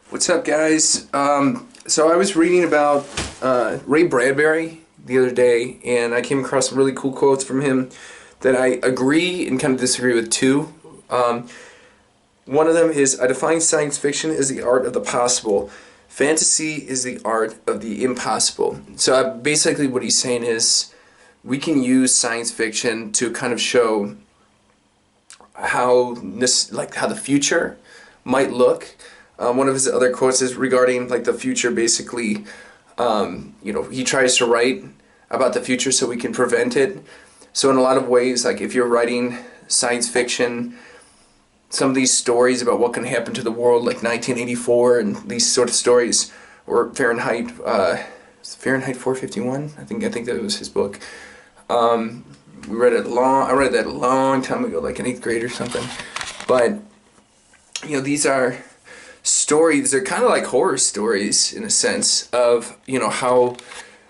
What's up, guys? So I was reading about Ray Bradbury the other day, and I came across some really cool quotes from him that I agree and kind of disagree with too. One of them is, I define science fiction as the art of the possible. Fantasy is the art of the impossible. So basically what he's saying is we can use science fiction to kind of show how the future might look. One of his other quotes is regarding the future. Basically, he tries to write about the future so we can prevent it. So in a lot of ways, if you're writing science fiction, some of these stories about what can happen to the world, like 1984 and these sort of stories, or Fahrenheit 451. I think that was his book. I read that a long time ago, like in 8th grade or something. But these are stories. They're kind of like horror stories in a sense of how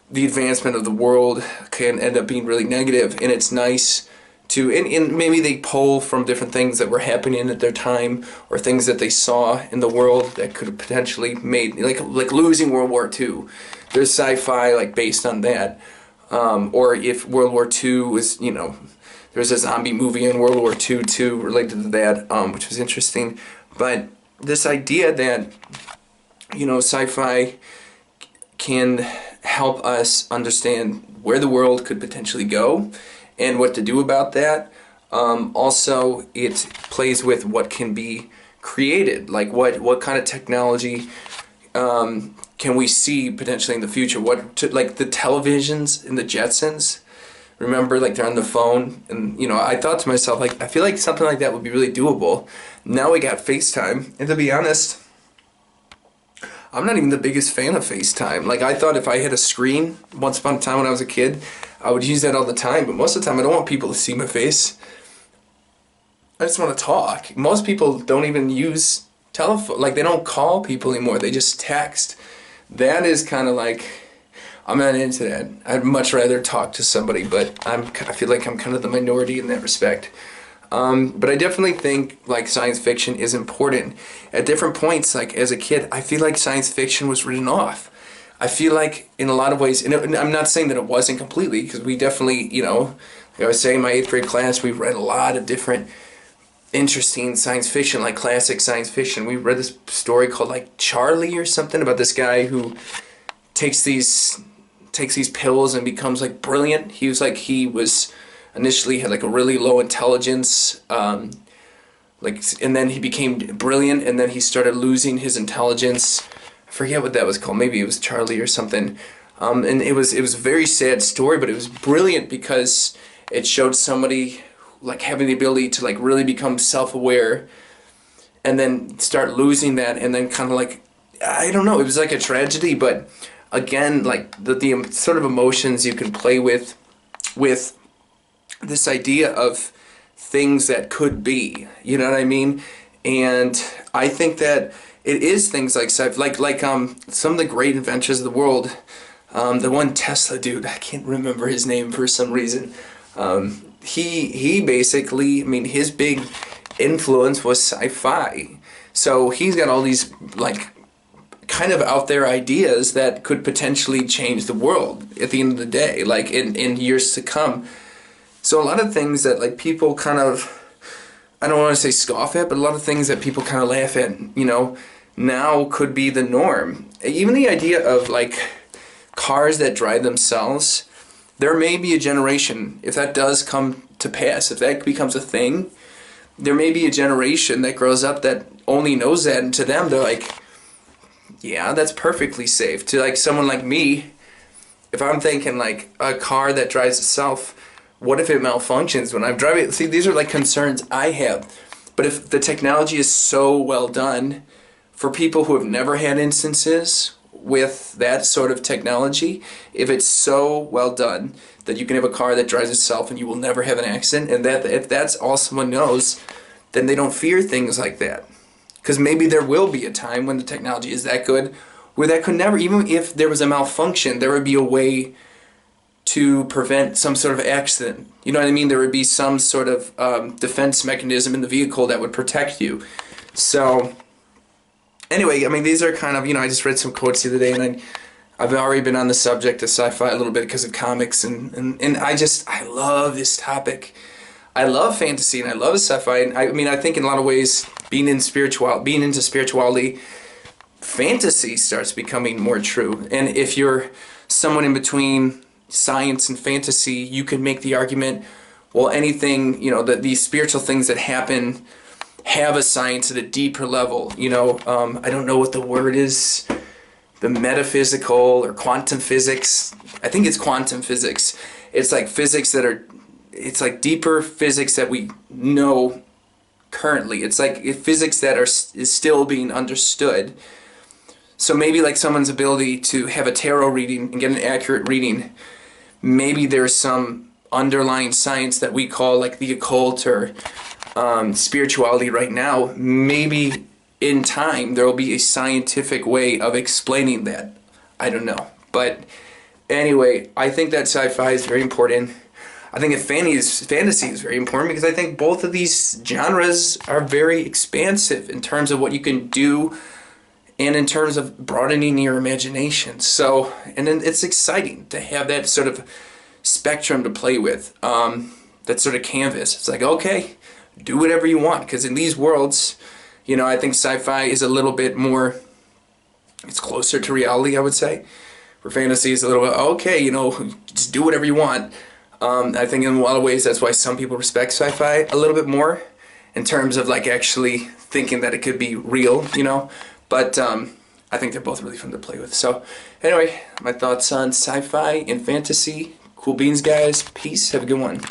the advancement of the world can end up being really negative, and it's nice to and maybe they pull from different things that were happening at their time or things that they saw in the world that could have potentially made like losing World War II. There's sci-fi based on that, or if World War II was there's a zombie movie in World War II too related to that, which was interesting. But this idea that sci-fi can help us understand where the world could potentially go and what to do about that. Also, it plays with what can be created, like what kind of technology can we see potentially in the future. Like the televisions in the Jetsons. Remember, they're on the phone, and I thought to myself, I feel like something like that would be really doable. Now we got FaceTime, and to be honest, I'm not even the biggest fan of FaceTime. I thought if I had a screen once upon a time when I was a kid, I would use that all the time, but most of the time I don't want people to see my face. I just want to talk. Most people don't even use telephone, they don't call people anymore, they just text. That is kind of I'm not into that. I'd much rather talk to somebody, but I feel like I'm kind of the minority in that respect. But I definitely think science fiction is important. At different points, as a kid, I feel like science fiction was written off. I feel like in a lot of ways, and I'm not saying that it wasn't completely, because we definitely, like I was saying in my 8th grade class, we read a lot of different interesting science fiction, classic science fiction. We read this story called Charlie or something about this guy who takes these pills and becomes brilliant. He was initially had a really low intelligence, and then he became brilliant, and then he started losing his intelligence. I forget what that was called. Maybe it was Charlie or something. And it was a very sad story, but it was brilliant because it showed somebody having the ability to really become self-aware, and then start losing that, and then kind of I don't know. It was a tragedy, but again, the sort of emotions you can play with this idea of things that could be, you know what I mean? And I think that it is things like some of the great inventions of the world. The one Tesla dude, I can't remember his name for some reason. He basically, his big influence was sci-fi. So he's got all these kind of out there ideas that could potentially change the world at the end of the day, in years to come. So a lot of things that people kind of, I don't want to say scoff at, but a lot of things that people kind of laugh at, now could be the norm. Even the idea of cars that drive themselves, there may be a generation, if that does come to pass, if that becomes a thing, there may be a generation that grows up that only knows that, and to them they're yeah, that's perfectly safe. To someone like me, if I'm thinking a car that drives itself, what if it malfunctions when I'm driving? See, these are concerns I have. But if the technology is so well done, for people who have never had instances with that sort of technology, if it's so well done that you can have a car that drives itself and you will never have an accident, and that if that's all someone knows, then they don't fear things like that. Because maybe there will be a time when the technology is that good where that could never, even if there was a malfunction, there would be a way to prevent some sort of accident. You know what I mean? There would be some sort of defense mechanism in the vehicle that would protect you. So Anyway, I mean, these are kind of, I just read some quotes the other day, and I've already been on the subject of sci-fi a little bit because of comics, and I love this topic. I love fantasy and I love sci-fi, and I mean, I think in a lot of ways, being into spirituality, fantasy starts becoming more true. And if you're someone in between science and fantasy, you can make the argument, well, anything, that these spiritual things that happen have a science at a deeper level. I don't know what the word is, the metaphysical or quantum physics. I think it's quantum physics. It's like it's like deeper physics that we know currently. It's like physics that is still being understood. So maybe like someone's ability to have a tarot reading and get an accurate reading, maybe there's some underlying science that we call like the occult or spirituality right now. Maybe in time there will be a scientific way of explaining that. I don't know. But anyway, I think that sci-fi is very important. I think fantasy is very important because I think both of these genres are very expansive in terms of what you can do and in terms of broadening your imagination. So, and then it's exciting to have that sort of spectrum to play with, that sort of canvas. It's like, okay, do whatever you want, because in these worlds, I think sci-fi is a little bit more, it's closer to reality, I would say. For fantasy, it's a little bit, okay, just do whatever you want. I think in a lot of ways that's why some people respect sci-fi a little bit more in terms of like actually thinking that it could be real, But I think they're both really fun to play with. So anyway, my thoughts on sci-fi and fantasy. Cool beans, guys. Peace. Have a good one.